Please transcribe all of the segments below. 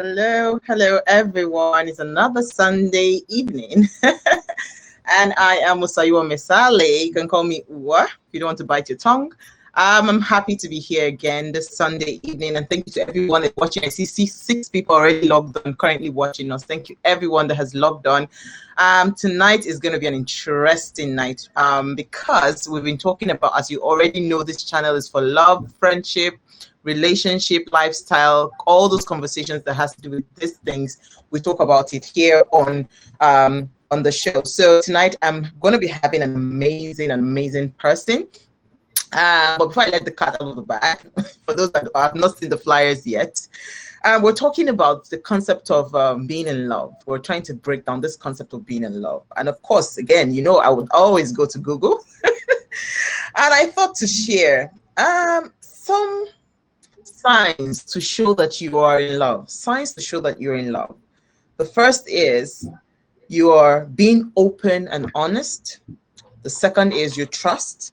Hello, everyone. It's another Sunday evening, and I am Musaiwa Mesale. You can call me Uwa if you don't want to bite your tongue. I'm happy to be here again this Sunday evening, and thank you to everyone that's watching. I see six people already logged on, currently watching us. Thank you, everyone that has logged on. Tonight is going to be an interesting night because we've been talking about, as you already know, this channel is for love, friendship, relationship, lifestyle, all those conversations that has to do with these things. We talk about it here on the show. So tonight I'm going to be having an amazing person. But before I let the cat out of the bag, for those that have not seen the flyers yet, we're talking about the concept of being in love. We're trying to break down this concept of being in love. And of course, again, you know, I would always go to Google. And I thought to share some signs to show that you are in love. Signs to show that you're in love. The first is you are being open and honest. The second is you trust.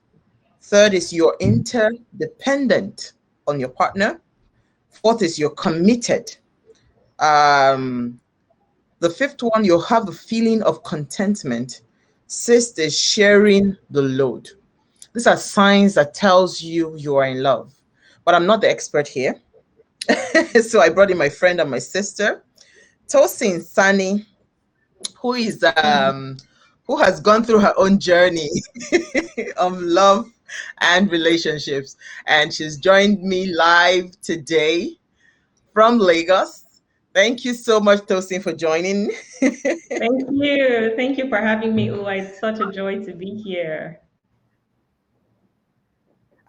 Third is you're interdependent on your partner. Fourth is you're committed. The fifth one, you'll have the feeling of contentment. Sixth is sharing the load. These are signs that tells you you are in love. But I'm not the expert here. So I brought in my friend and my sister, Tosin Sani, who has gone through her own journey of love and relationships, and she's joined me live today from Lagos. Thank you so much, Tosin, for joining. Thank you for having me. Oh, it's such a joy to be here.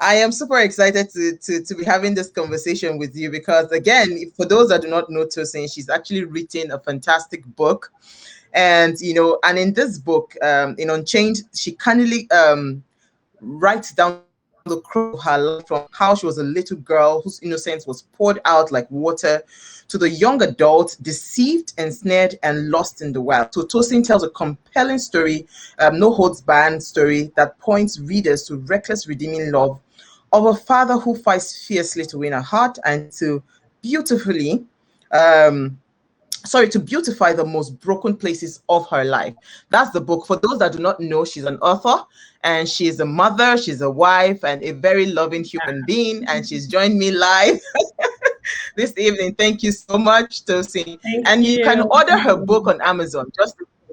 I am super excited to be having this conversation with you because, again, for those that do not know Tosin, she's actually written a fantastic book. And, you know, and in this book, in Unchained, she kindly writes down the cruise of her life, from how she was a little girl whose innocence was poured out like water to the young adult deceived, ensnared, and lost in the wild. So Tosin tells a compelling story, no holds barred story that points readers to reckless redeeming love of a father who fights fiercely to win her heart and to beautify the most broken places of her life. That's the book. For those that do not know, she's an author and she's a mother, she's a wife, and a very loving human being. And she's joined me live this evening. Thank you so much, Tosin. And you can order her book on Amazon.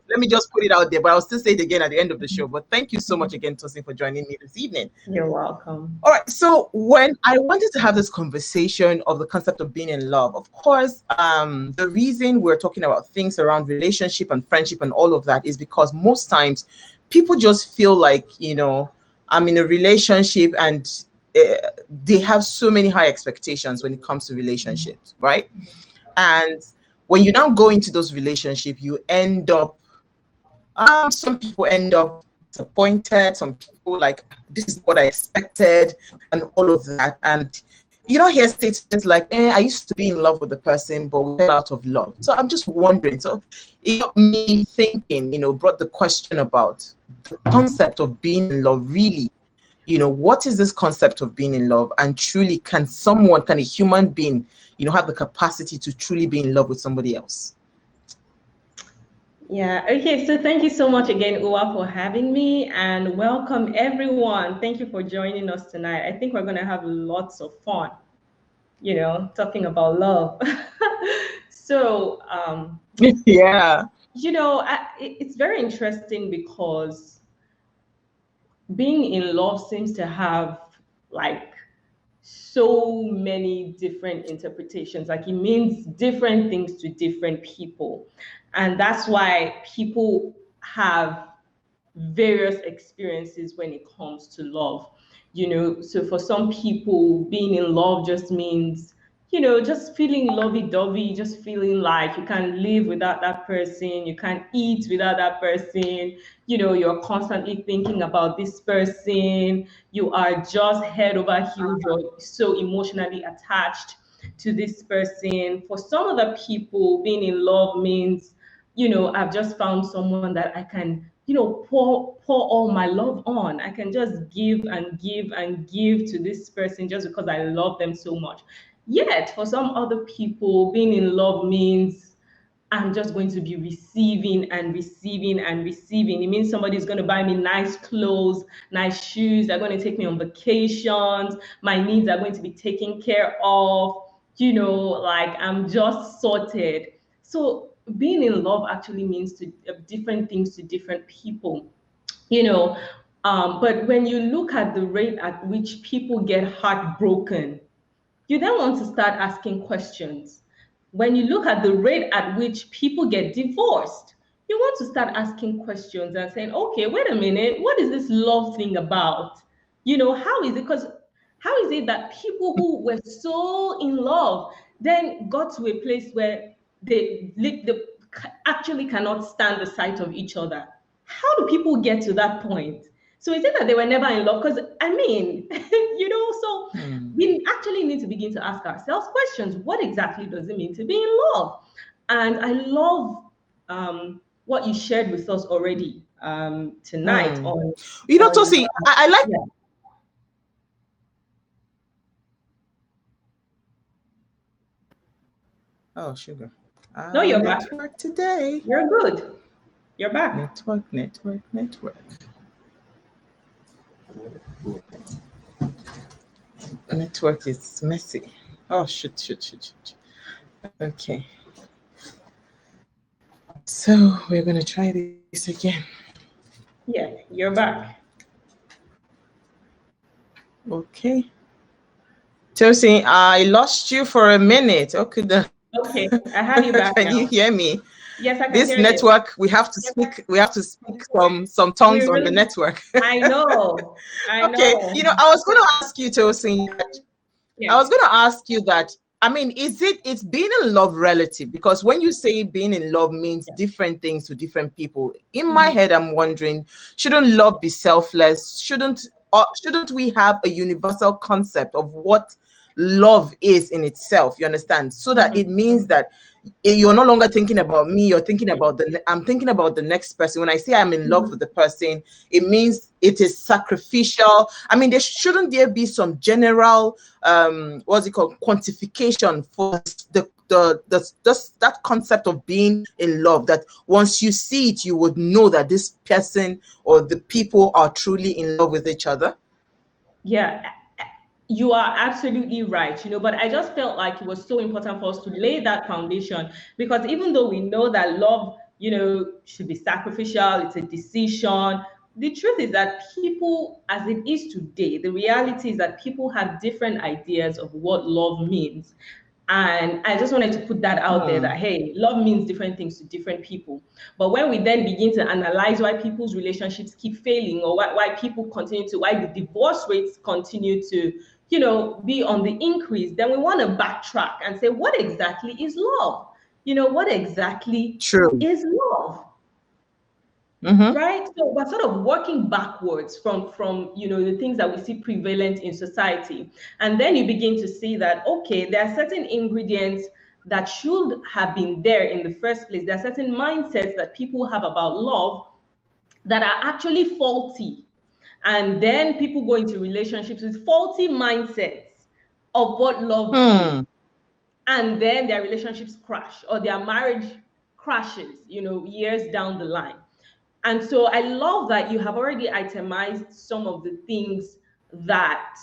Let me just put it out there, but I'll still say it again at the end of the show. But thank you so much again, Tosin, for joining me this evening. You're welcome. All right. So when I wanted to have this conversation of the concept of being in love, of course, the reason we're talking about things around relationship and friendship and all of that is because most times people just feel like, you know, I'm in a relationship and they have so many high expectations when it comes to relationships, right? And when you now go into those relationships, you end up some people end up disappointed. Some people like, this is what I expected, and all of that. And you don't hear statements like, I used to be in love with the person, but we fell out of love. So I'm just wondering. So it got me thinking, you know, brought the question about the concept of being in love really. You know, what is this concept of being in love? And truly, can a human being, you know, have the capacity to truly be in love with somebody else? Yeah, okay, so thank you so much again, Uwa, for having me, and welcome everyone. Thank you for joining us tonight. I think we're going to have lots of fun, you know, talking about love. So, yeah, you know, it's very interesting because being in love seems to have like so many different interpretations. Like it means different things to different people. And that's why people have various experiences when it comes to love. You know, so for some people, being in love just means, you know, just feeling lovey-dovey, just feeling like you can't live without that person, you can't eat without that person, you know, you're constantly thinking about this person, you are just head over heels, you're so emotionally attached to this person. For some other people, being in love means, you know, I've just found someone that I can, you know, pour all my love on. I can just give and give and give to this person just because I love them so much. Yet, for some other people, being in love means I'm just going to be receiving and receiving and receiving. It means somebody's going to buy me nice clothes, nice shoes. They're going to take me on vacations. My needs are going to be taken care of. Like I'm just sorted. So being in love actually means different things to different people. But when you look at the rate at which people get heartbroken, you then want to start asking questions. When you look at the rate at which people get divorced, you want to start asking questions and saying, okay, wait a minute, what is this love thing about? How is it? Because how is it that people who were so in love then got to a place where they actually cannot stand the sight of each other? How do people get to that point? So is it that they were never in love? Because so we actually need to begin to ask ourselves questions. What exactly does it mean to be in love? And I love what you shared with us already tonight on. Tosi, I like. Yeah. Oh, sugar. No, you're back. Network today. You're good. You're back. Network. Network is messy. Oh, shoot. Okay. So we're going to try this again. Yeah, you're back. Okay. Tosi, I lost you for a minute. Okay, I have you back. Can you hear me? Yes, I can this hear network, you. we have to speak some tongues on the network. I know. Okay, I was going to ask you, Tosi, I was going to ask you that, I mean, it's being in love relative? Because when you say being in love means different things to different people. In my head, I'm wondering, shouldn't love be selfless? Shouldn't we have a universal concept of what love is in itself? You understand? So that it means that you're no longer thinking about me, you're thinking about I'm thinking about the next person. When I say I'm in love with the person, it means it is sacrificial. I mean, shouldn't there be some general what's it called, quantification for that concept of being in love, that once you see it, you would know that this person or the people are truly in love with each other? Yeah, you are absolutely right, but I just felt like it was so important for us to lay that foundation, because even though we know that love, should be sacrificial, it's a decision, the truth is that people, as it is today, the reality is that people have different ideas of what love means. And I just wanted to put that out there, that, hey, love means different things to different people. But when we then begin to analyze why people's relationships keep failing, or why the divorce rates continue to, be on the increase, then we want to backtrack and say, what exactly is love? What exactly is love? Right? So we're sort of working backwards from the things that we see prevalent in society. And then you begin to see that, okay, there are certain ingredients that should have been there in the first place. There are certain mindsets that people have about love that are actually faulty. And then people go into relationships with faulty mindsets of what love is. And then their relationships crash, or their marriage crashes, years down the line. And so I love that you have already itemized some of the things that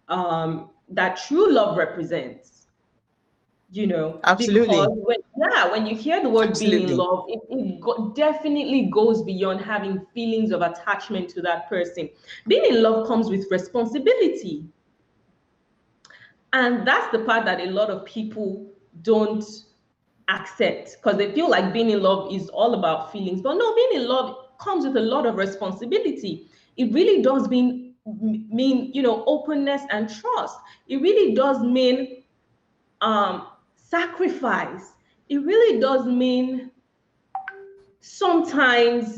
that true love represents. Absolutely. Because when you hear the word being in love, it definitely goes beyond having feelings of attachment to that person. Being in love comes with responsibility. And that's the part that a lot of people don't accept, because they feel like being in love is all about feelings. But no, being in love comes with a lot of responsibility. It really does mean openness and trust. It really does mean sacrifice. It really does mean sometimes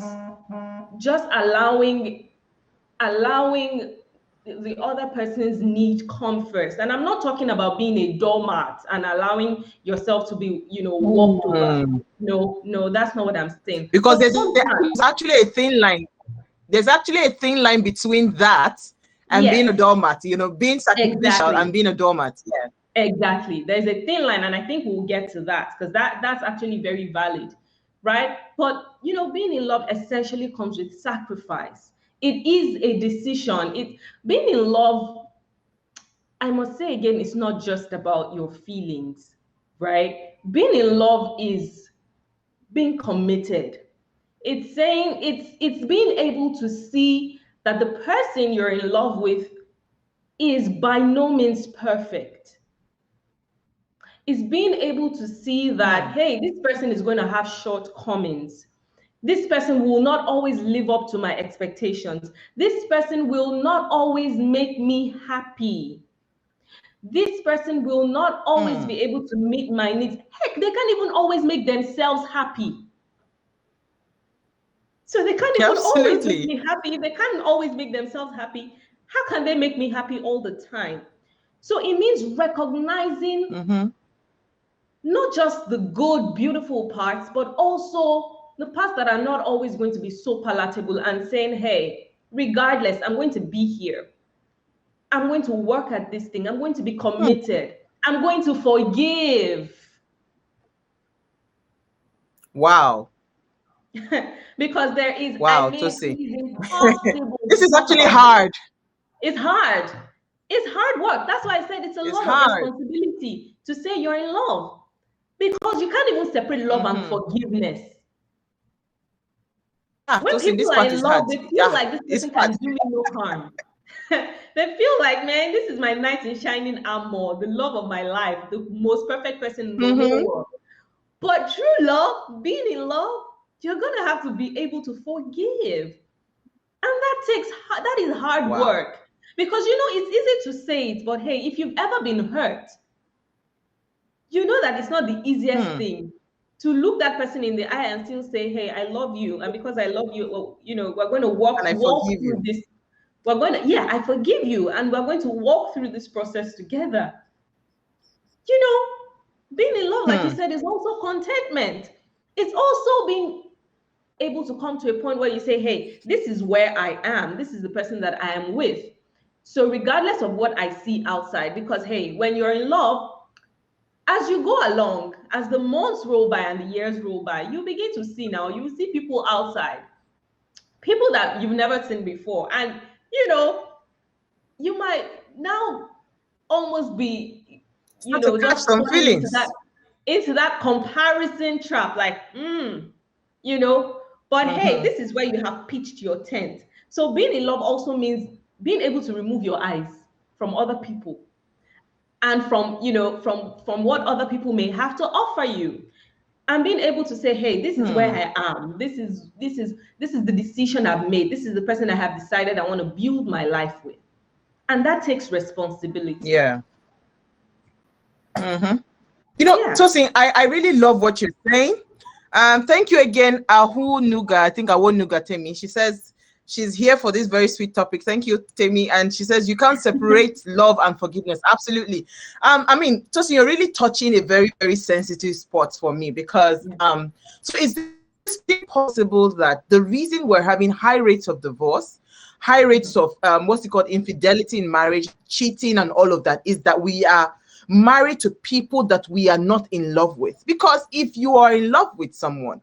just allowing the other person's need come first. And I'm not talking about being a doormat and allowing yourself to be, walked over. No, that's not what I'm saying. Because there's actually a thin line. There's actually a thin line between that and being a doormat, being sacrificial and being a doormat. Yeah. Exactly. There's a thin line, and I think we'll get to that because that's actually very valid, right? But being in love essentially comes with sacrifice. It is a decision. Being in love, I must say again, it's not just about your feelings, right? Being in love is being committed. It's saying it's being able to see that the person you're in love with is by no means perfect. It's being able to see that, hey, this person is going to have shortcomings. This person will not always live up to my expectations. This person will not always make me happy. This person will not always be able to meet my needs. Heck, they can't even always make themselves happy. So they can't even always make me happy. If they can't always make themselves happy, how can they make me happy all the time? So it means recognizing not just the good, beautiful parts, but also the parts that are not always going to be so palatable, and saying, hey, regardless, I'm going to be here. I'm going to work at this thing. I'm going to be committed. I'm going to forgive. Wow. Because there is, Tosin. it is impossible. This is actually hard. It's hard. It's hard work. That's why I said it's a lot of responsibility to say you're in love. Because you can't even separate love and forgiveness. When Tosin, people are in love, they feel like this person can do me no harm. They feel like, man, this is my knight in shining armor, the love of my life, the most perfect person in the whole world. But true love, being in love, you're gonna have to be able to forgive, and that is hard work. Because it's easy to say it, but hey, if you've ever been hurt, you know that it's not the easiest thing to look that person in the eye and still say, hey, I love you, and because I love you, we're going to walk through this. I forgive you, and we're going to walk through this process together. Being in love, like you said, is also contentment. It's also being able to come to a point where you say, hey, this is where I am. This is the person that I am with. So regardless of what I see outside, because hey, when you're in love, as you go along, as the months roll by and the years roll by, you begin to see now, you see people outside, people that you've never seen before. And, you might now almost be, just some feelings into that comparison trap, like, but hey, this is where you have pitched your tent. So being in love also means being able to remove your eyes from other people and from what other people may have to offer you, and being able to say, hey, this is where I am. This is the decision I've made. This is the person I have decided I want to build my life with. And that takes responsibility. Yeah. Tosin, I really love what you're saying. Thank you again, Ahu Nuga. I think Awu Nuga Temi. She says she's here for this very sweet topic. Thank you, Temi. And she says you can't separate love and forgiveness. Absolutely. Tosin, you're really touching a very, very sensitive spot for me, because so is it possible that the reason we're having high rates of divorce, high rates of what's it called, infidelity in marriage, cheating and all of that, is that we are married to people that we are not in love with? Because if you are in love with someone,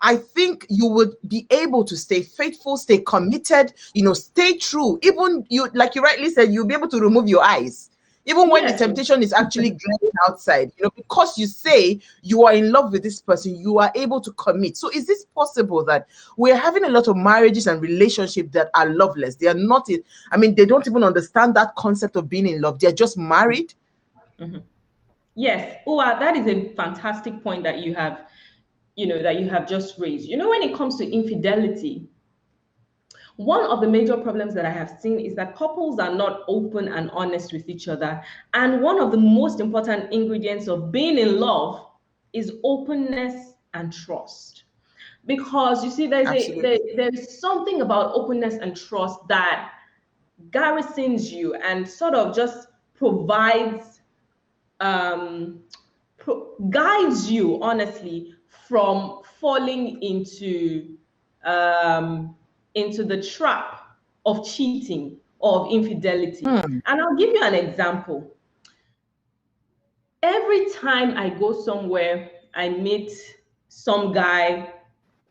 I think you would be able to stay faithful, stay committed, stay true. Even you, like you rightly said, you'll be able to remove your eyes, even when the temptation is actually glaring outside, because you say you are in love with this person, you are able to commit. So is this possible that we're having a lot of marriages and relationships that are loveless? They are not, they don't even understand that concept of being in love. They're just married. Yes. That is a fantastic point that you have, that you have just raised. When it comes to infidelity, one of the major problems that I have seen is that couples are not open and honest with each other. And one of the most important ingredients of being in love is openness and trust. Because you see, there's something about openness and trust that garrisons you and sort of just provides guides you, honestly, from falling into the trap of cheating or of infidelity. And I'll give you an example. every time I go somewhere, I meet some guy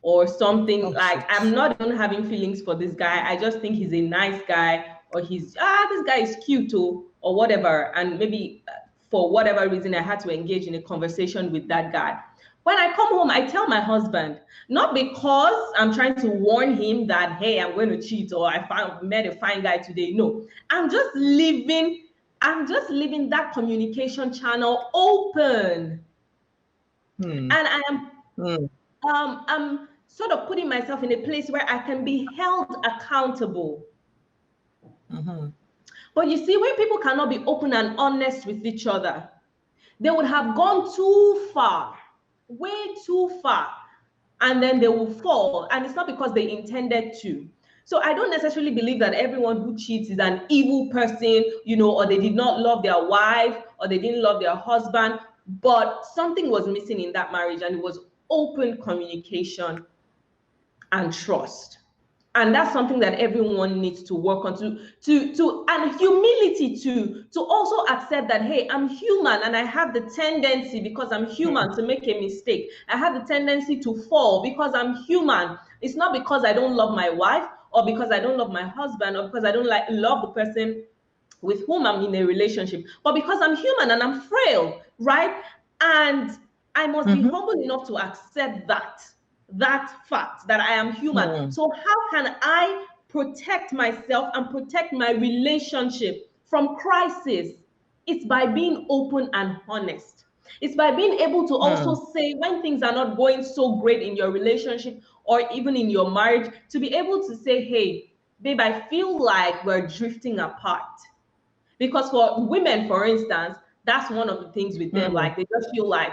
or something, Oh, like shit. I'm not even having feelings for this guy. I just think he's a nice guy, or he's this guy is cute too, or whatever. And maybe for whatever reason I had to engage in a conversation with that guy. When I come home, I tell my husband, not because I'm trying to warn him that, hey, I'm going to cheat or met a fine guy today. No, I'm just leaving that communication channel open. Hmm. And I am Hmm. I'm sort of putting myself in a place where I can be held accountable. Mm-hmm. But you see, when people cannot be open and honest with each other, they would have gone too far, way too far, and then they will fall. And it's not because they intended to. So I don't necessarily believe that everyone who cheats is an evil person, or they did not love their wife, or they didn't love their husband, but something was missing in that marriage, and it was open communication and trust. And that's something that everyone needs to work on, and humility to also accept that, hey, I'm human and I have the tendency, because I'm human, to make a mistake. I have the tendency to fall because I'm human. It's not because I don't love my wife, or because I don't love my husband, or because I don't love the person with whom I'm in a relationship, but because I'm human and I'm frail, right? And I must be Mm-hmm. humble enough to accept that fact that I am human. Hmm. So how can I protect myself and protect my relationship from crisis? It's by being open and honest. It's by being able to Hmm. also say when things are not going so great in your relationship or even in your marriage, to be able to say, hey, babe, I feel like we're drifting apart. Because for women, for instance, that's one of the things with them. Hmm. Like, they just feel like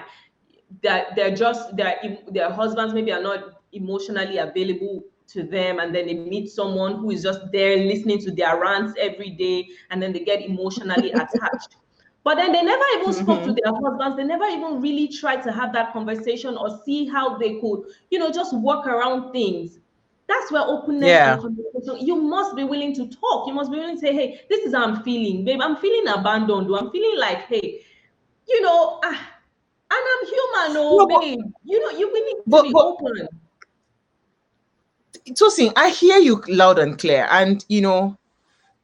that their husbands maybe are not emotionally available to them, and then they meet someone who is just there listening to their rants every day, and then they get emotionally attached. But then they never even spoke to Mm-hmm. their husbands. They never even really tried to have that conversation or see how they could, just work around things. That's where openness and Yeah. communication, you must be willing to talk. You must be willing to say, hey, this is how I'm feeling, babe. I'm feeling abandoned. Or I'm feeling like, hey, and I'm human, No, oh, babe. We need to but be open. Tosin, I hear you loud and clear. And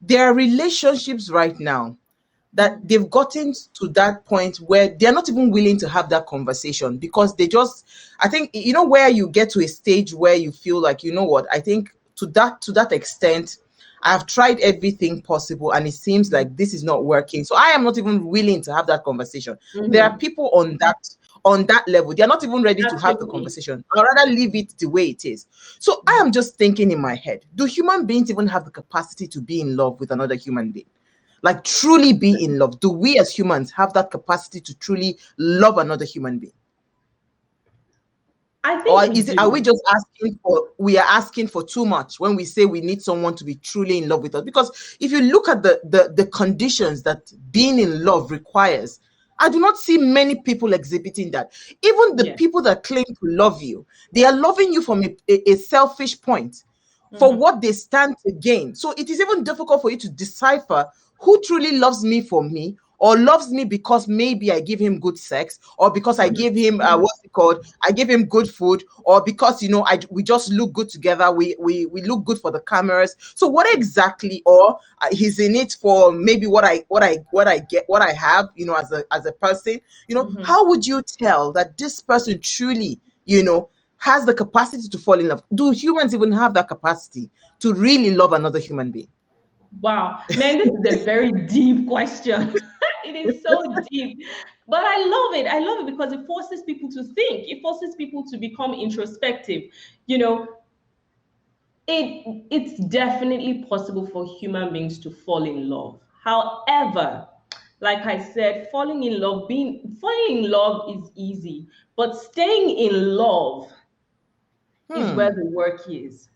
there are relationships right now that Mhm. they've gotten to that point where they're not even willing to have that conversation, because I think, where you get to a stage where you feel like, what, I think to that extent, I've tried everything possible and it seems like this is not working. So I am not even willing to have that conversation. There are Mhm. people on that level. They're not even ready to have the Absolutely. conversation. I'd rather leave it the way it is. So I am just thinking in my head, do human beings even have the capacity to be in love with another human being? Like, truly be in love? Do we as humans have that capacity to truly love another human being? I Or think we is it, are we do. just asking for too much when we say we need someone to be truly in love with us? Because if you look at the conditions that being in love requires, I do not see many people exhibiting that. Even the Yeah. people that claim to love you, they are loving you from a selfish point, for Mhm. what they stand to gain. So it is even difficult for you to decipher who truly loves me for me, or loves me because maybe I give him good sex, or because I give him what's it called? I give him good food, or because we just look good together. We look good for the cameras. So what exactly? Or he's in it for maybe what I get, what I have, as a person. Mhm. How would you tell that this person truly, has the capacity to fall in love? Do humans even have that capacity to really love another human being? Wow, man, this is a very deep question. It is so deep, but I love it. I love it because it forces people to think. It forces people to become introspective. You know, it's definitely possible for human beings to fall in love. However, like I said, falling in love is easy, but staying in love is where Hmm. the work is.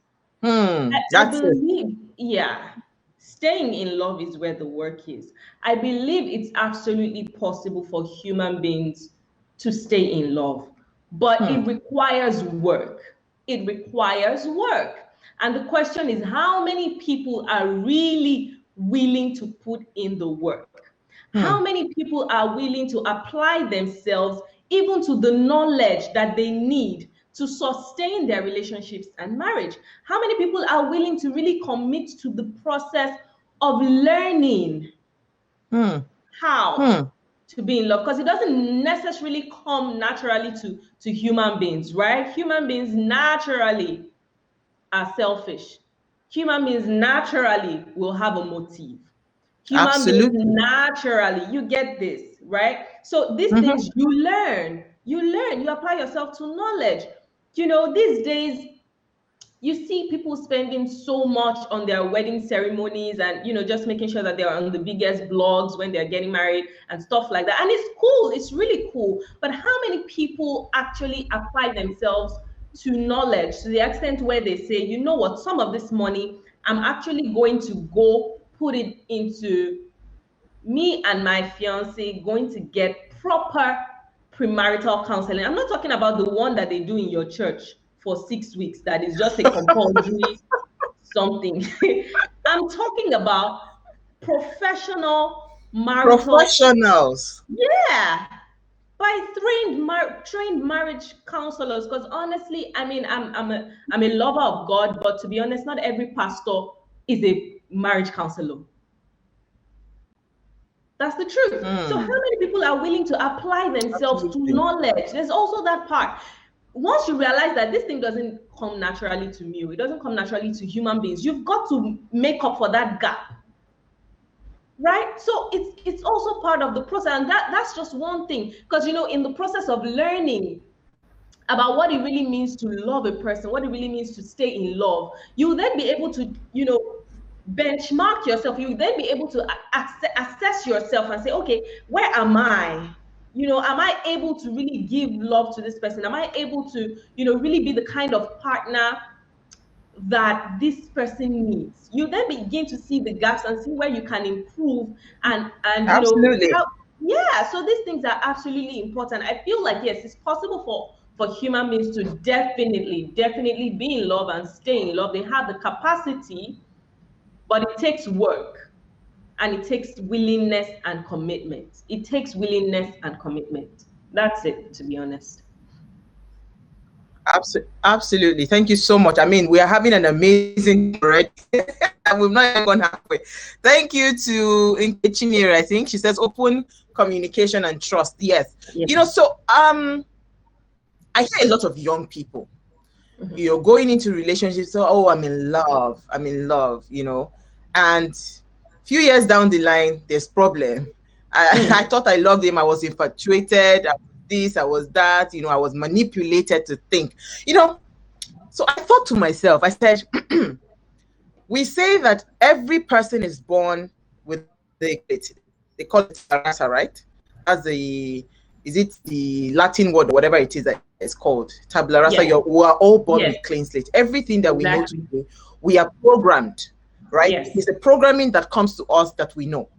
I That's it. believe, yeah, staying in love is where the work is. I believe it's absolutely possible for human beings to stay in love, but Hmm. it requires work. It requires work. And the question is, how many people are really willing to put in the work? How many people are willing to apply themselves even to the knowledge that they need to sustain their relationships and marriage? How many people are willing to really commit to the process of learning how to be in love? Because it doesn't necessarily come naturally to human beings, right? Human beings naturally are selfish. Human beings naturally will have a motive. Human beings naturally, you get this, right? So these things you learn, you apply yourself to knowledge. These days, you see people spending so much on their wedding ceremonies and, just making sure that they're on the biggest blogs when they're getting married and stuff like that. And it's cool, it's really cool. But how many people actually apply themselves to knowledge to the extent where they say, you know what, some of this money, I'm actually going to go put it into me and my fiance going to get proper premarital counseling. I'm not talking about the one that they do in your church for 6 weeks, that is just a compulsory something. I'm talking about professional marital professionals. Yeah, by trained marriage counselors. Because honestly, I mean, I'm a lover of God, but to be honest, not every pastor is a marriage counselor. That's the truth. So how many people are willing to apply themselves to knowledge? There's also that part. Once you realize that this thing doesn't come naturally to me, it doesn't come naturally to human beings, you've got to make up for that gap. Right? So it's also part of the process. And that's just one thing. Because, in the process of learning about what it really means to love a person, what it really means to stay in love, you'll then be able to, benchmark yourself. You'll then be able to assess yourself and say, okay, where am I? Am I able to really give love to this person? Am I able to, really be the kind of partner that this person needs? You then begin to see the gaps and see where you can improve and absolutely. So these things are absolutely important. I feel like, yes, it's possible for human beings to definitely be in love and stay in love. They have the capacity, but it takes work and it takes willingness and commitment. It takes willingness and commitment. That's it, to be honest. Absolutely. Thank you so much. I mean, we are having an amazing already. And we've not even gone halfway. Thank you to Chinyere. I think she says open communication and trust. Yes. So I hear a lot of young people, going into relationships. So, oh, I'm in love, and a few years down the line, there's problem. I thought I loved him. I was infatuated. I was that, I was manipulated to think, so I thought to myself, I said, we say that every person is born with they call it tabula rasa, right? Is it the Latin word or whatever it is that it's called? Tabula rasa. We are all born with clean slate. Everything that we know today, we are programmed, right? Yes. It's the programming that comes to us that we know.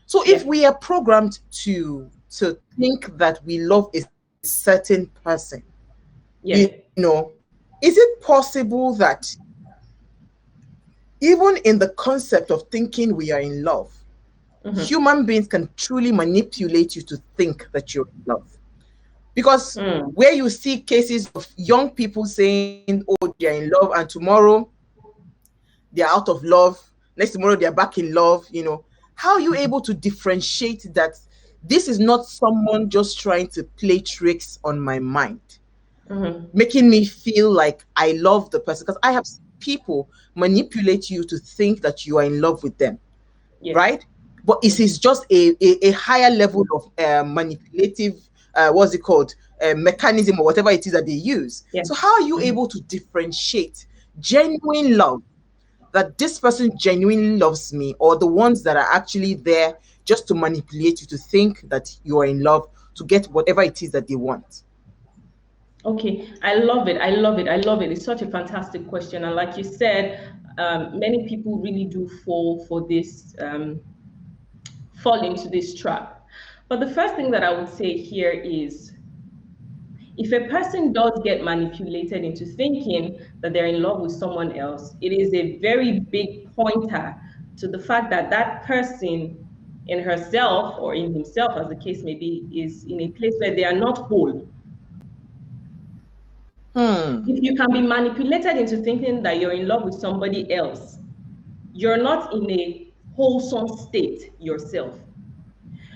So if we are programmed to think that we love a certain person, is it possible that even in the concept of thinking we are in love, human beings can truly manipulate you to think that you're in love? Because where you see cases of young people saying, oh, they're in love, and tomorrow they're out of love, next tomorrow they're back in love, how are you able to differentiate that this is not someone just trying to play tricks on my mind, making me feel like I love the person? Because I have people manipulate you to think that you are in love with them, right? But it is just a higher level of manipulative, what's it called, mechanism or whatever it is that they use. So how are you able to differentiate genuine love, that this person genuinely loves me, or the ones that are actually there just to manipulate you to think that you are in love to get whatever it is that they want? Okay, I love it. It's such a fantastic question. And like you said, many people really do fall into this trap. But the first thing that I would say here is, if a person does get manipulated into thinking that they're in love with someone else, it is a very big pointer to the fact that that person in herself or in himself, as the case may be, is in a place where they are not whole. If you can be manipulated into thinking that you're in love with somebody else, you're not in a wholesome state yourself.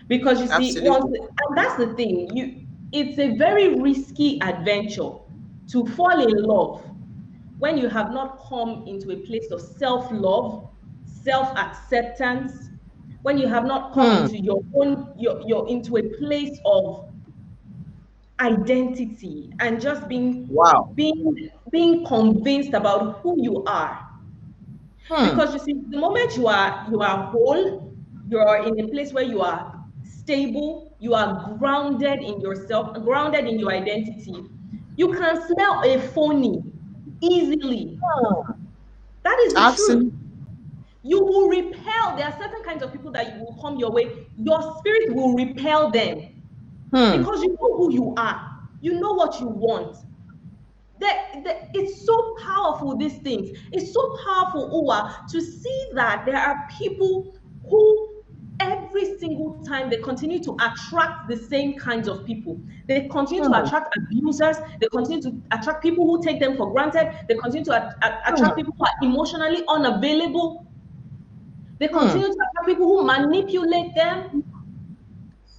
Because you see, and that's the thing, it's a very risky adventure to fall in love when you have not come into a place of self-love, self-acceptance, when you have not come into your own, you're into a place of identity and just being convinced about who you are. Because you see, the moment you are whole, you are in a place where you are stable, you are grounded in yourself, grounded in your identity, you can smell a phony easily. That is the truth. You will repel. There are certain kinds of people that will come your way. Your spirit will repel them because you know who you are. You know what you want. It's so powerful, these things. It's so powerful, Uwa, to see that there are people who every single time they continue to attract the same kinds of people. They continue to attract abusers. They continue to attract people who take them for granted. They continue to attract people who are emotionally unavailable. They continue to attract people who manipulate them.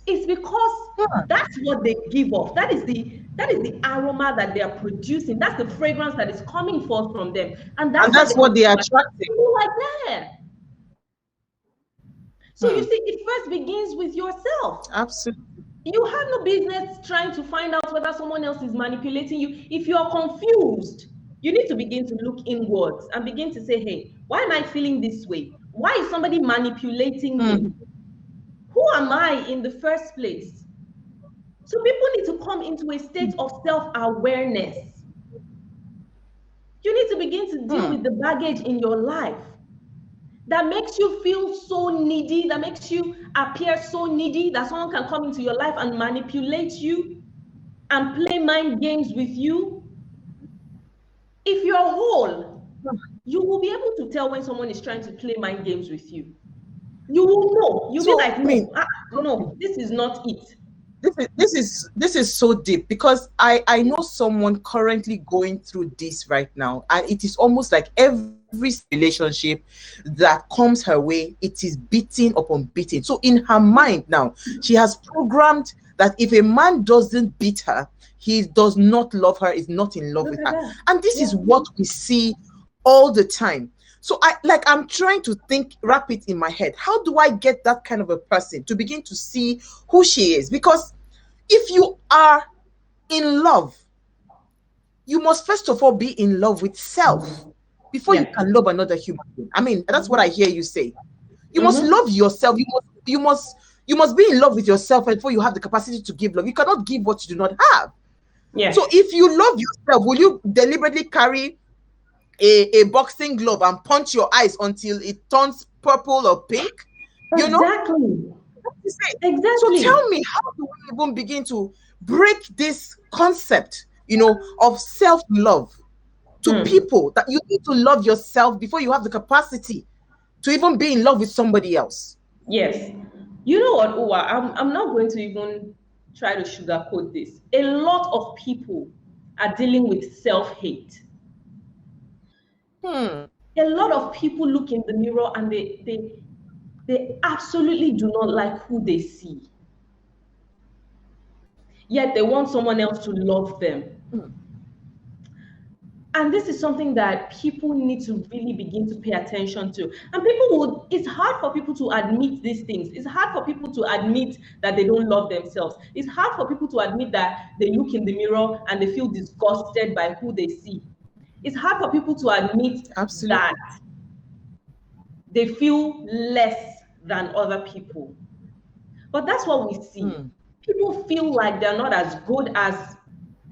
It's because that's what they give off. That is the aroma that they are producing. That's the fragrance that is coming forth from them. And that's what they are attracting. People like that. So you see, it first begins with yourself. Absolutely. You have no business trying to find out whether someone else is manipulating you. If you are confused, you need to begin to look inwards and begin to say, hey, why am I feeling this way? Why is somebody manipulating me? Who am I in the first place? So people need to come into a state of self-awareness. You need to begin to deal with the baggage in your life that makes you feel so needy, that makes you appear so needy that someone can come into your life and manipulate you and play mind games with you. If you're whole, you will be able to tell when someone is trying to play mind games with you. You will know. You'll be like, no, this is not it. This is so deep, because I know someone currently going through this right now, and it is almost like every relationship that comes her way, it is beating upon beating. So in her mind now, she has programmed that if a man doesn't beat her, he does not love her, is not in love with her. And this is what we see all the time. So I'm trying to wrap it in my head. How do I get that kind of a person to begin to see who she is? Because if you are in love, you must first of all be in love with self before you can love another human being. I mean, that's what I hear you say. You must love yourself. You must be in love with yourself before you have the capacity to give love. You cannot give what you do not have. Yeah. So if you love yourself, will you deliberately carry a boxing glove and punch your eyes until it turns purple or pink? You know? Exactly. So tell me, how do we even begin to break this concept, of self-love to people, that you need to love yourself before you have the capacity to even be in love with somebody else? Yes. You know what, Uwa? I'm not going to even try to sugarcoat this. A lot of people are dealing with self-hate. A lot of people look in the mirror and they absolutely do not like who they see. Yet they want someone else to love them. And this is something that people need to really begin to pay attention to. And it's hard for people to admit these things. It's hard for people to admit that they don't love themselves. It's hard for people to admit that they look in the mirror and they feel disgusted by who they see. It's hard for people to admit that they feel less than other people. But that's what we see. People feel like they're not as good as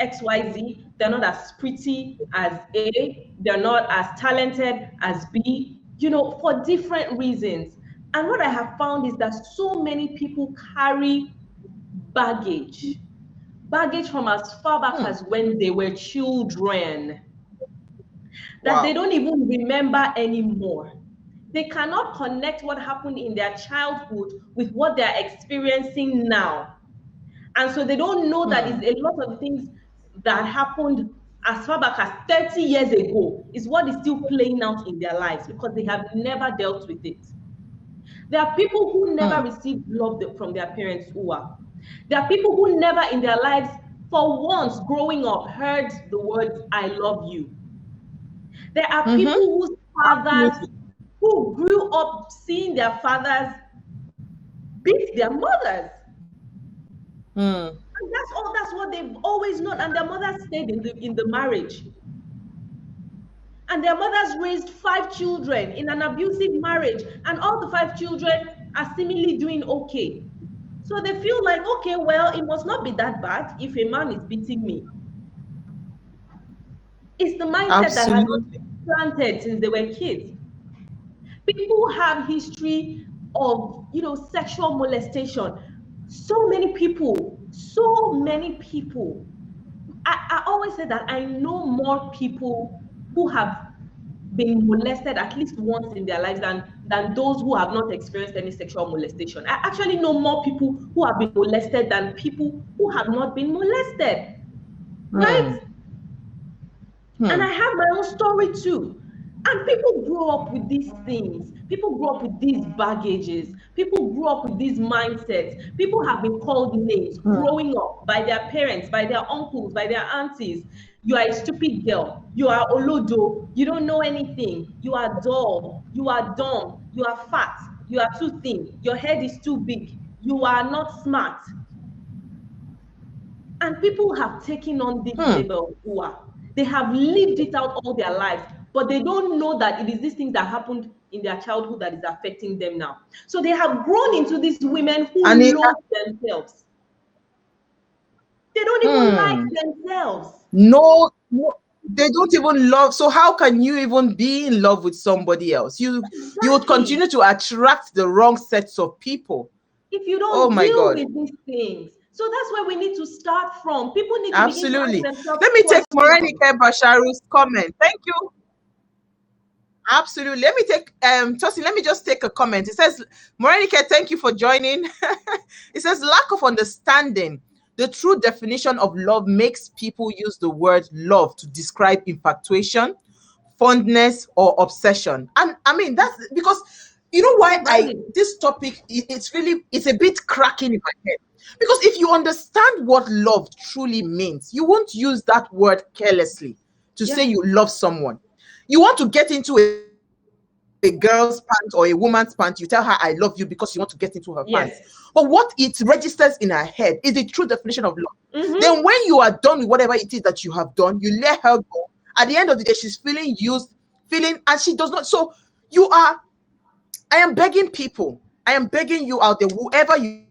XYZ, they're not as pretty as A, they're not as talented as B, for different reasons. And what I have found is that so many people carry baggage from as far back as when they were children, that they don't even remember anymore. They cannot connect what happened in their childhood with what they're experiencing now. And so they don't know that it's a lot of the things that happened as far back as 30 years ago is what is still playing out in their lives because they have never dealt with it. There are people who never received love from their parents, Uwa. There are people who never in their lives, for once growing up, heard the words, I love you. There are people whose fathers, who grew up seeing their fathers beat their mothers. And that's what they've always known. And their mothers stayed in the marriage. And their mothers raised 5 children in an abusive marriage. And all the 5 children are seemingly doing okay. So they feel like, okay, well, it must not be that bad if a man is beating me. It's the mindset that has been planted since they were kids. People have history of, sexual molestation. So many people. I always say that I know more people who have been molested at least once in their lives than those who have not experienced any sexual molestation. I actually know more people who have been molested than people who have not been molested. Right? And I have my own story too. And people grow up with these things. People grow up with these baggages. People grow up with these mindsets. People have been called names growing up by their parents, by their uncles, by their aunties. You are a stupid girl. You are olodo. You don't know anything. You are dull. You are dumb. You are fat. You are too thin. Your head is too big. You are not smart. And people have taken on this label. They have lived it out all their lives, but they don't know that it is these things that happened in their childhood that is affecting them now. So they have grown into these women who love themselves. They don't even like themselves. No, they don't even love. So how can you even be in love with somebody else? You would continue to attract the wrong sets of people if you don't deal with these things. So that's where we need to start from. People need to begin to ask themselves. Let me take Morenike Basharu's comment. Thank you. Absolutely. Let me take Tosin, let me just take a comment. It says, Morenike, thank you for joining. It says, lack of understanding. The true definition of love makes people use the word love to describe infatuation, fondness, or obsession. And I mean, that's because, you know why this topic, it's a bit cracking in my head. Because if you understand what love truly means, you won't use that word carelessly to say you love someone. You want to get into a girl's pants or a woman's pants, you tell her, I love you, because you want to get into her pants. But what it registers in her head is the true definition of love. Then when you are done with whatever it is that you have done, you let her go. At the end of the day, she's feeling used, and she does not. So I am begging people, I am begging you out there, whoever you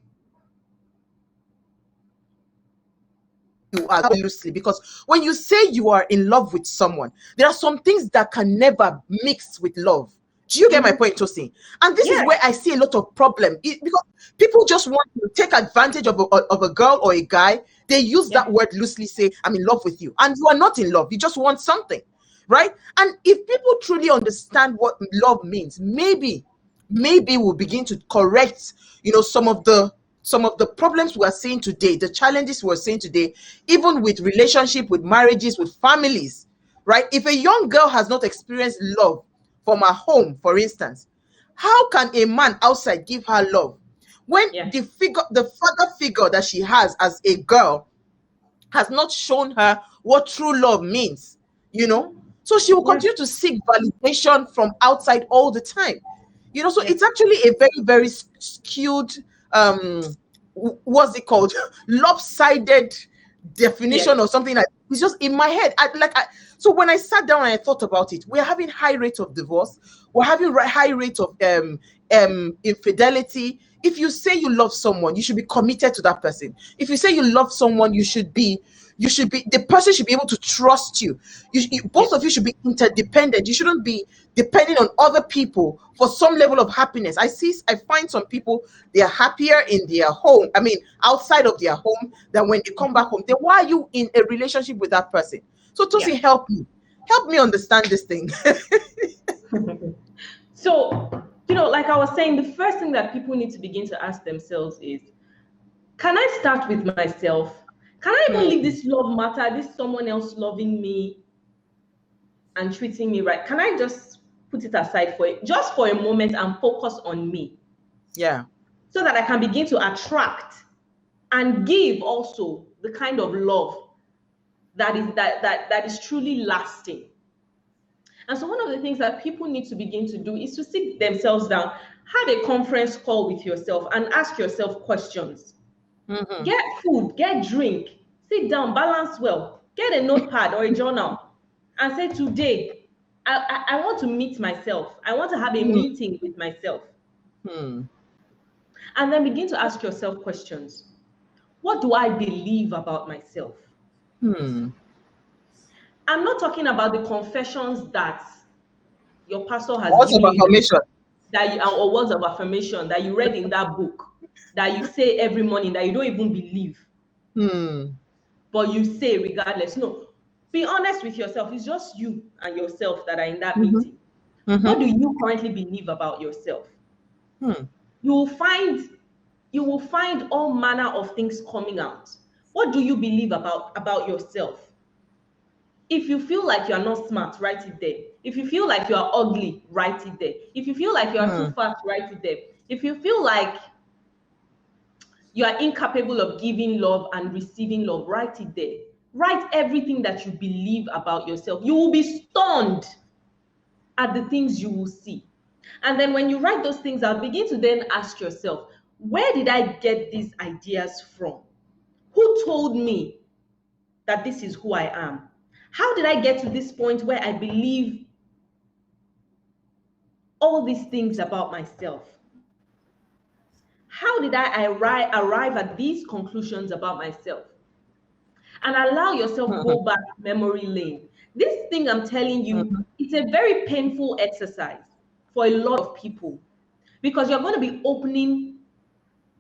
are loosely, because when you say you are in love with someone, there are some things that can never mix with love. Do you get my point, Tosin? And this is where I see a lot of problem, because people just want to take advantage of a girl or a guy. They use that word loosely, say, I'm in love with you, and you are not in love. You just want something, right? And if people truly understand what love means, maybe we'll begin to correct, some of the problems we are seeing today, the challenges we're seeing today, even with relationship, with marriages, with families, right? If a young girl has not experienced love from her home, for instance, how can a man outside give her love when the father figure that she has as a girl has not shown her what true love means, So she will continue to seek validation from outside all the time, So it's actually a very, very skewed, what's it called, lopsided definition or something like. It's just in my head. So when I sat down and I thought about it, we're having high rates of divorce. We're having high rates of infidelity. If you say you love someone, you should be committed to that person. If you say you love someone, the person should be able to trust you. Both of you should be interdependent. You shouldn't be depending on other people for some level of happiness. I find some people, they are happier in their home, outside of their home, than when they come back home. Then why are you in a relationship with that person? So Tosin, help me understand this thing. So, like I was saying, the first thing that people need to begin to ask themselves is, can I start with myself? Can I even leave this love matter, this someone else loving me and treating me right? Can I just put it aside just for a moment and focus on me? Yeah. So that I can begin to attract and give also the kind of love that is truly lasting. And so one of the things that people need to begin to do is to sit themselves down, have a conference call with yourself and ask yourself questions. Get food, get drink, sit down, balance well, get a notepad or a journal and say, today, I want to meet myself. I want to have a meeting with myself. And then begin to ask yourself questions. What do I believe about myself? I'm not talking about the confessions that your pastor has given you, or words of affirmation that you read in that book, that you say every morning that you don't even believe. But you say regardless. No, be honest with yourself. It's just you and yourself that are in that meeting. What do you currently believe about yourself? You will find all manner of things coming out. What do you believe about yourself? If you feel like you are not smart, write it there. If you feel like you are ugly, write it there. If you feel like you are too fat, write it there. If you feel like you are incapable of giving love and receiving love, write it there. Write everything that you believe about yourself. You will be stunned at the things you will see. And then when you write those things out, begin to then ask yourself, where did I get these ideas from? Who told me that this is who I am? How did I get to this point where I believe all these things about myself? How did I arrive at these conclusions about myself? And allow yourself go back memory lane. This thing I'm telling you, it's a very painful exercise for a lot of people, because you're going to be opening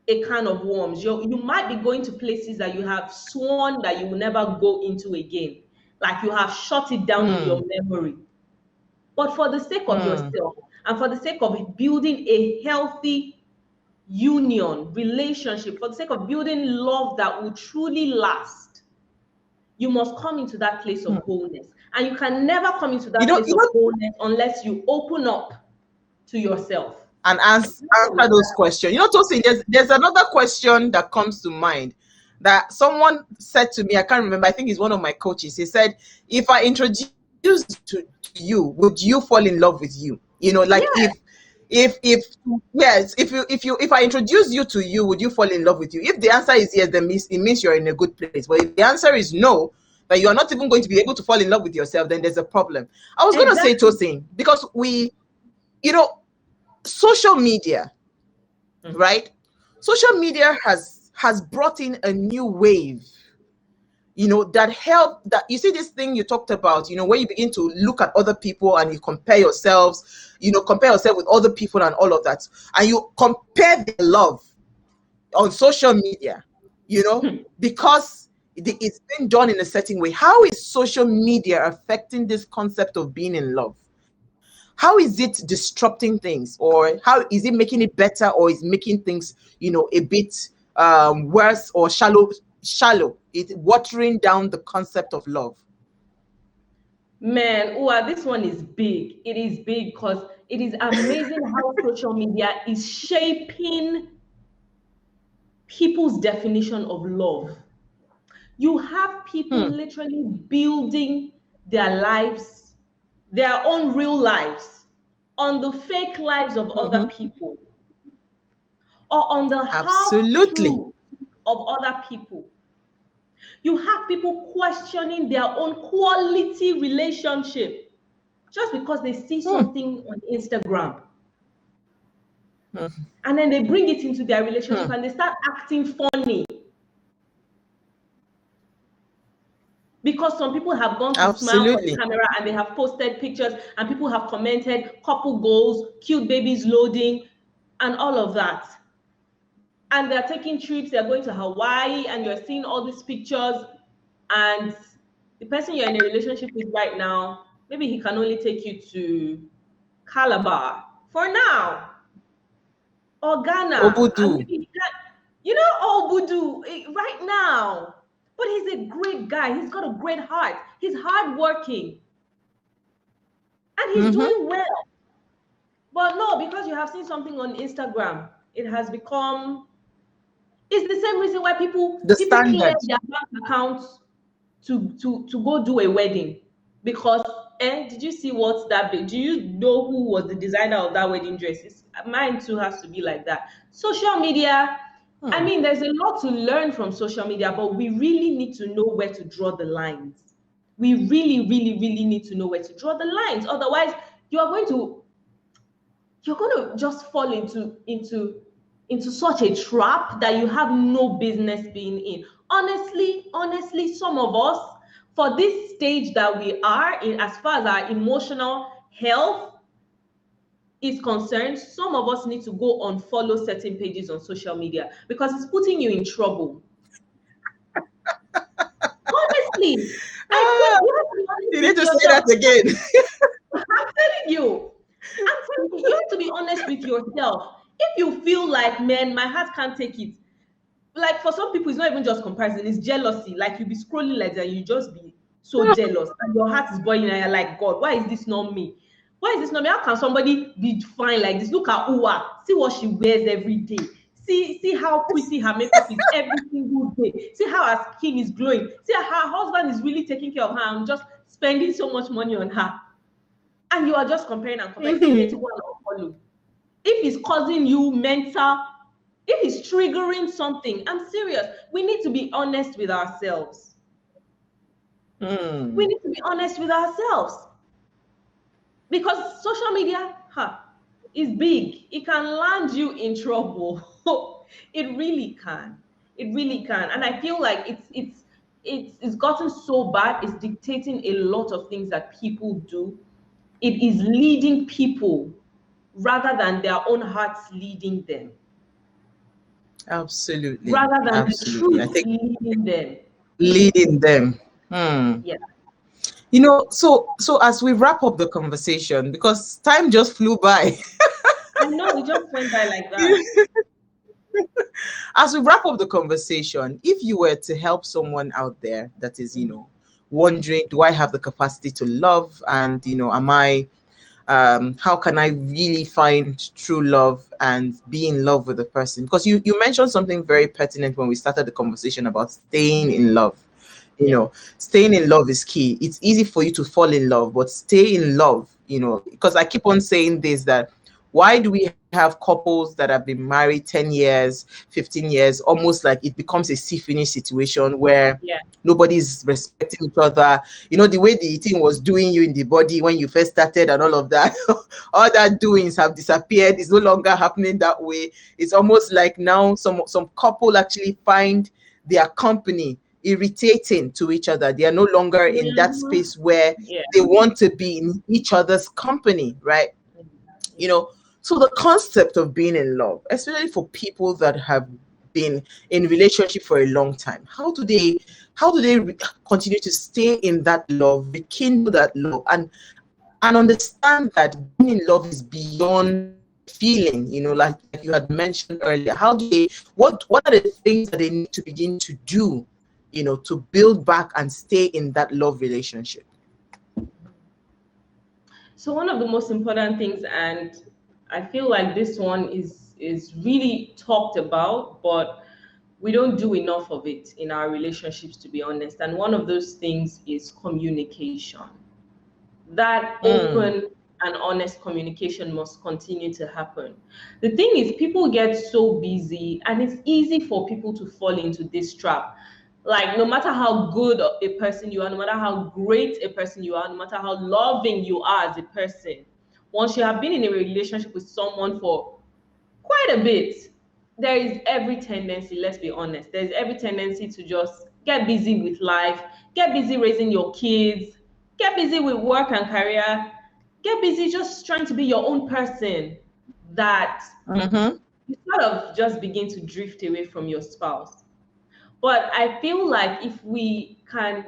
a can of worms. You might be going to places that you have sworn that you will never go into again. Like you have shut it down in your memory. But for the sake of yourself and for the sake of building a healthy union, relationship, for the sake of building love that will truly last, you must come into that place of wholeness. And you can never come into that place of wholeness unless you open up to yourself and answer those questions. Tosin, there's another question that comes to mind that someone said to me. I can't remember. I think it's one of my coaches. He said, if I introduce to you, would you fall in love with you? Like if I introduce you to you, would you fall in love with you? If the answer is yes, then it means you're in a good place. But if the answer is no, that you are not even going to be able to fall in love with yourself, then there's a problem. I was going to say, Tosin, because social media, right? Social media has brought in a new wave, that help, that you see this thing you talked about, where you begin to look at other people and you compare yourselves, compare yourself with other people and all of that. And you compare the love on social media, because it's been done in a certain way. How is social media affecting this concept of being in love? How is it disrupting things, or how is it making it better, or is making things, a bit worse or shallow? It's watering down the concept of love. Man, this one is big. It is big because it is amazing how social media is shaping people's definition of love. You have people literally building their lives, their own real lives, on the fake lives of other people, or on the half-truth of other people. You have people questioning their own quality relationship just because they see something on Instagram. And then they bring it into their relationship and they start acting funny. Because some people have gone to smile for the camera and they have posted pictures and people have commented couple goals, cute babies loading, and all of that. And they're taking trips, they're going to Hawaii, and you're seeing all these pictures, and the person you're in a relationship with right now, maybe he can only take you to Calabar for now. Or Ghana. Obudu. You know, Obudu right now. But he's a great guy. He's got a great heart. He's hardworking. And he's doing well. But no, because you have seen something on Instagram, it has become, it's the same reason why people clear their bank accounts to go do a wedding. Because, did you see what's that? Do you know who was the designer of that wedding dress? Mine too has to be like that. Social media, I mean, there's a lot to learn from social media, but we really need to know where to draw the lines. We really, really, really need to know where to draw the lines. Otherwise, you're going to just fall into such a trap that you have no business being in. Honestly, some of us, for this stage that we are in, as far as our emotional health is concerned, some of us need to go unfollow certain pages on social media because it's putting you in trouble. Honestly, you need to say that again. I'm telling you, you have to be honest with yourself. If you feel like, man, my heart can't take it. Like for some people, it's not even just comparison, it's jealousy. Like you be scrolling like that, you just be so jealous, and your heart is boiling, and you're like, God, why is this not me? Why is this not me? How can somebody be fine like this? Look at Uwa, see what she wears every day. See how pretty her makeup is every single day. See how her skin is glowing. See how her husband is really taking care of her and just spending so much money on her. And you are just comparing and comparing. You need to go and unfollow. If it's causing you mental, if it's triggering something, I'm serious. We need to be honest with ourselves. We need to be honest with ourselves. Because social media is big. It can land you in trouble. It really can. It really can. And I feel like it's gotten so bad. It's dictating a lot of things that people do. It is leading people rather than their own hearts leading them. Absolutely. Rather than the truth I think leading them. Leading them. Yeah. You know, so as we wrap up the conversation, because time just flew by. I know, it just went by like that. As we wrap up the conversation, if you were to help someone out there that is, wondering, do I have the capacity to love? And, am I, how can I really find true love and be in love with the person? Because you mentioned something very pertinent when we started the conversation about staying in love. Staying in love is key. It's easy for you to fall in love, but stay in love, because I keep on saying this, that why do we have couples that have been married 10 years, 15 years, almost like it becomes a see-finish situation where nobody's respecting each other? The way the thing was doing you in the body when you first started and all of that, all that doings have disappeared. It's no longer happening that way. It's almost like now some couple actually find their company irritating to each other. They are no longer in that space where they want to be in each other's company, right? So the concept of being in love, especially for people that have been in relationship for a long time, how do they continue to stay in that love, rekindle that love, and understand that being in love is beyond feeling, like you had mentioned earlier? How do they, what are the things that they need to begin to do, to build back and stay in that love relationship? So one of the most important things, and I feel like this one is really talked about, but we don't do enough of it in our relationships, to be honest. And one of those things is communication. That open and honest communication must continue to happen. The thing is, people get so busy, and it's easy for people to fall into this trap. Like, no matter how good a person you are, no matter how great a person you are, no matter how loving you are as a person, once you have been in a relationship with someone for quite a bit, there is every tendency, let's be honest, there's every tendency to just get busy with life, get busy raising your kids, get busy with work and career, get busy just trying to be your own person, that you sort of just begin to drift away from your spouse. But I feel like if we can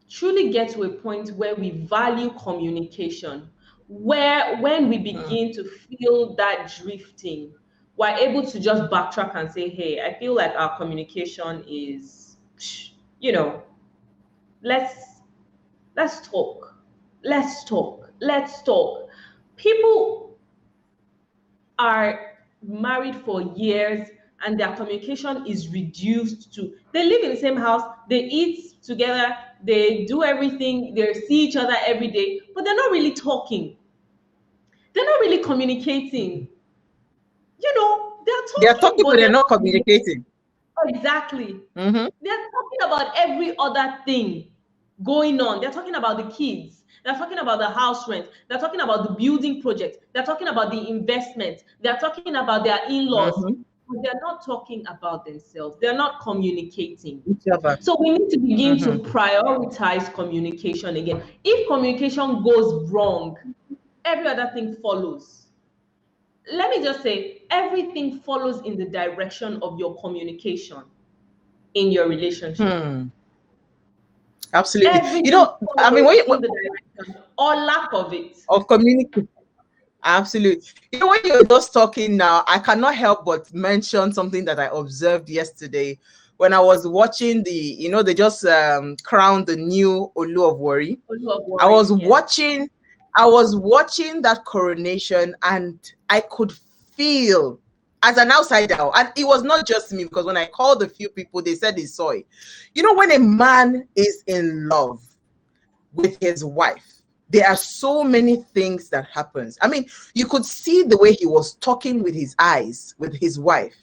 truly get to a point where we value communication, where when we begin to feel that drifting, we're able to just backtrack and say, hey, I feel like our communication is, you know, let's talk. Let's talk. Let's talk. People are married for years and their communication is reduced to, they live in the same house, they eat together, they do everything, they see each other every day, but they're not really talking. They're not really communicating. You know, They're talking, but they're not communicating. Exactly. They're talking about every other thing going on. They're talking about the kids. They're talking about the house rent. They're talking about the building project. They're talking about the investment. They're talking about their in-laws. But they're not talking about themselves. They're not communicating. So we need to begin to prioritize communication again. If communication goes wrong, every other thing follows. Let me just say, everything follows in the direction of your communication in your relationship. Absolutely. Everything, you know, I mean, when in the direction or lack of it of communication. Absolutely. You know, when you're just talking now, I cannot help but mention something that I observed yesterday when I was watching the, you know, they just crowned the new Olu of Warri. I was watching that coronation and I could feel as an outsider, and it was not just me, because when I called a few people, they said they saw it. You know, when a man is in love with his wife, there are so many things that happens. I mean, you could see the way he was talking with his eyes with his wife,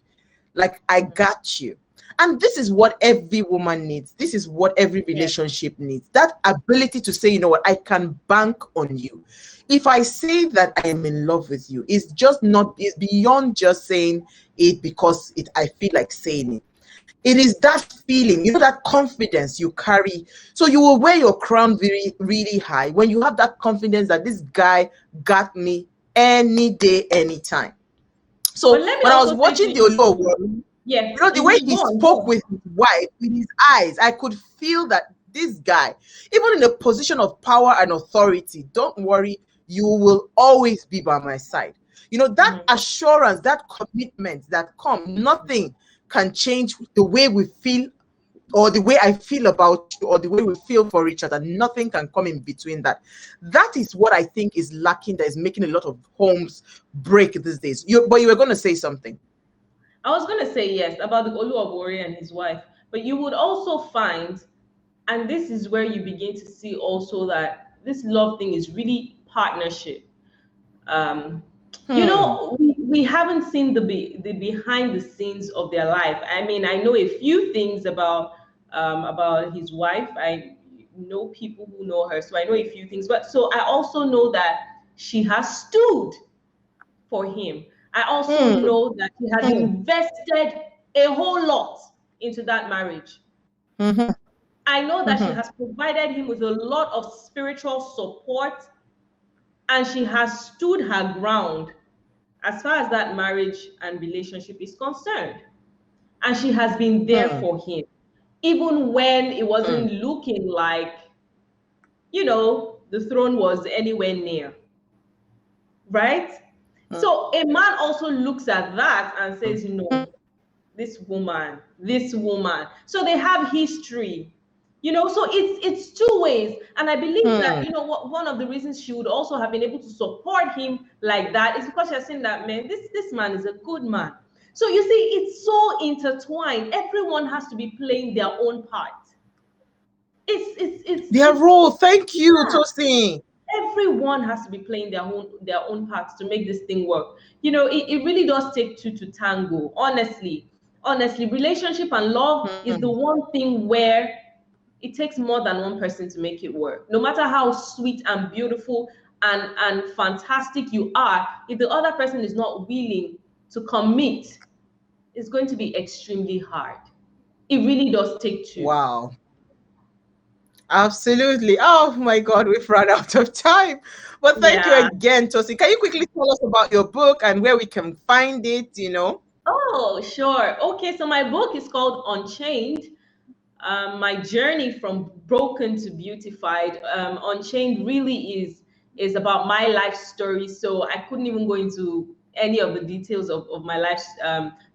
like, I got you. And this is what every woman needs. This is what every relationship needs. That ability to say, you know what, I can bank on you. If I say that I am in love with you, it's beyond just saying it because I feel like saying it. It is that feeling, you know, that confidence you carry. So you will wear your crown really, really high when you have that confidence that this guy got me any day, anytime. So when I was watching the Olu, you know, the way he spoke with his wife, with his eyes, I could feel that this guy, even in a position of power and authority, don't worry, you will always be by my side. You know, that assurance, that commitment that nothing can change the way we feel, or the way I feel about you, or the way we feel for each other. Nothing can come in between that. That is what I think is lacking, that is making a lot of homes break these days. But you were going to say something. I was going to say yes about the Olu of Warri and his wife, but you would also find, and this is where you begin to see also that this love thing is really partnership. You know, we haven't seen the behind the scenes of their life. I mean, I know a few things about his wife. I know people who know her, so I know a few things. But so I also know that she has stood for him. I also know that he has invested a whole lot into that marriage. I know that she has provided him with a lot of spiritual support, and she has stood her ground as far as that marriage and relationship is concerned. And she has been there for him, even when it wasn't looking like, you know, the throne was anywhere near. Right? So a man also looks at that and says, you know, this woman. So they have history. You know, so it's two ways. And I believe that, you know, one of the reasons she would also have been able to support him like that is because she has seen that, man, this man is a good man. So you see, it's so intertwined. Everyone has to be playing their own part. It's their role. Thank you, Tosin. Everyone has to be playing their own parts to make this thing work. You know, it really does take two to tango. Honestly, relationship and love is the one thing where it takes more than one person to make it work. No matter how sweet and beautiful and fantastic you are, if the other person is not willing to commit, it's going to be extremely hard. It really does take two. Wow. Absolutely. Oh my God, we've run out of time. But thank you again, Tosin. Can you quickly tell us about your book and where we can find it, you know? Oh, sure. Okay, so my book is called Unchained. My journey from broken to beautified. Unchained really is is about my life story. So I couldn't even go into any of the details of my life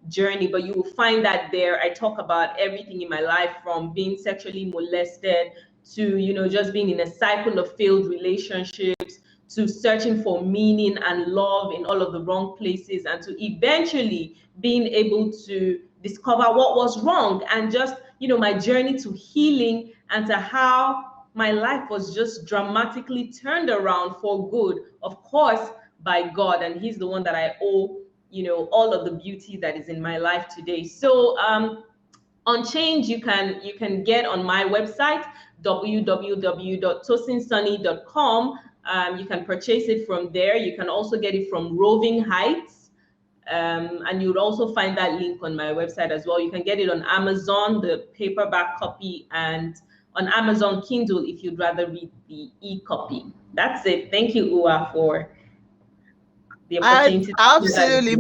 journey, but you will find that there. I talk about everything in my life, from being sexually molested to, you know, just being in a cycle of failed relationships, to searching for meaning and love in all of the wrong places, and to eventually being able to discover what was wrong, and just, you know, my journey to healing, and to how my life was just dramatically turned around for good, of course, by God. And He's the one that I owe, you know, all of the beauty that is in my life today. So Unchange, you can get on my website, www.tosinsunny.com. You can purchase it from there. You can also get it from Roving Heights. And you'll also find that link on my website as well. You can get it on Amazon, the paperback copy, and on Amazon Kindle if you'd rather read the e-copy. That's it. Thank you, Uwa, for the opportunity. Absolutely.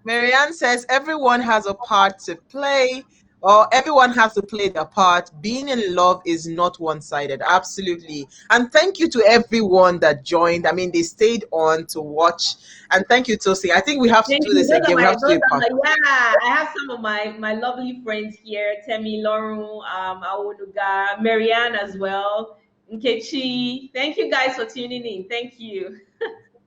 Marianne says everyone has a part to play, or everyone has to play their part. Being in love is not one-sided. Absolutely. And thank you to everyone that joined. I mean, they stayed on to watch. And thank you, Tosi. I think we have to do this again. We have to do it. Yeah, I have some of my lovely friends here. Temi, Lauren, Awunuga, Marianne as well, Nkechi. Thank you guys for tuning in. Thank you.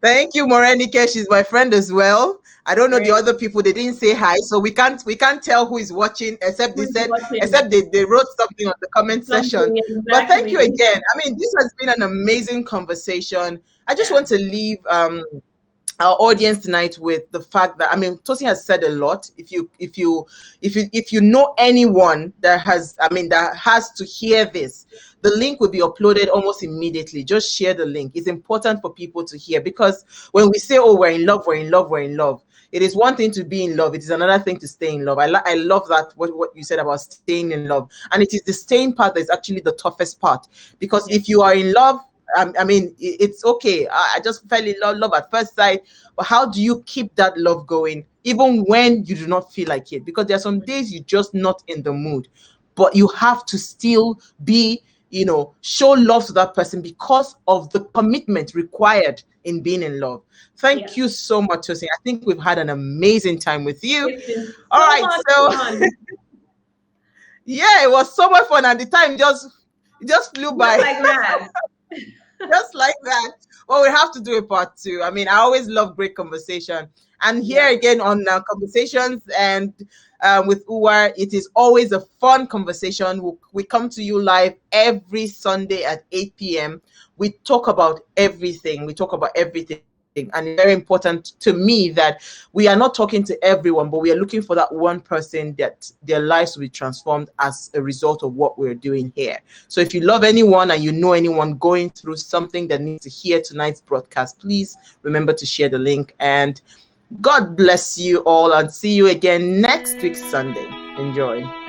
Thank you, Morenike. She's my friend as well. I don't know the other people. They didn't say hi, so we can't tell who is watching, except they wrote something on the comment section. Exactly. But thank you again. I mean, this has been an amazing conversation. I just want to leave our audience tonight with the fact that, I mean, Tosin has said a lot. If you know anyone that has to hear this, the link will be uploaded almost immediately. Just share the link. It's important for people to hear, because when we say, oh, we're in love, it is one thing to be in love. It is another thing to stay in love. I love that, what you said about staying in love. And it is the staying part that is actually the toughest part, because if you are in love, I mean, it's okay. I just fell in love at first sight. But how do you keep that love going, even when you do not feel like it? Because there are some days you're just not in the mood, but you have to still be, show love to that person because of the commitment required in being in love. Thank you so much, Tosin. I think we've had an amazing time with you. All right, so yeah, it was so much fun, and the time just flew by. Like that. Just like that. Well, we have to do a part 2. I mean, I always love great conversation. And here again on Conversations and with Uwa, it is always a fun conversation. We come to you live every Sunday at 8 p.m. We talk about everything. And it's very important to me that we are not talking to everyone, but we are looking for that one person that their lives will be transformed as a result of what we're doing here. So if you love anyone and you know anyone going through something that needs to hear tonight's broadcast, please remember to share the link. And God bless you all, and see you again next week Sunday. Enjoy.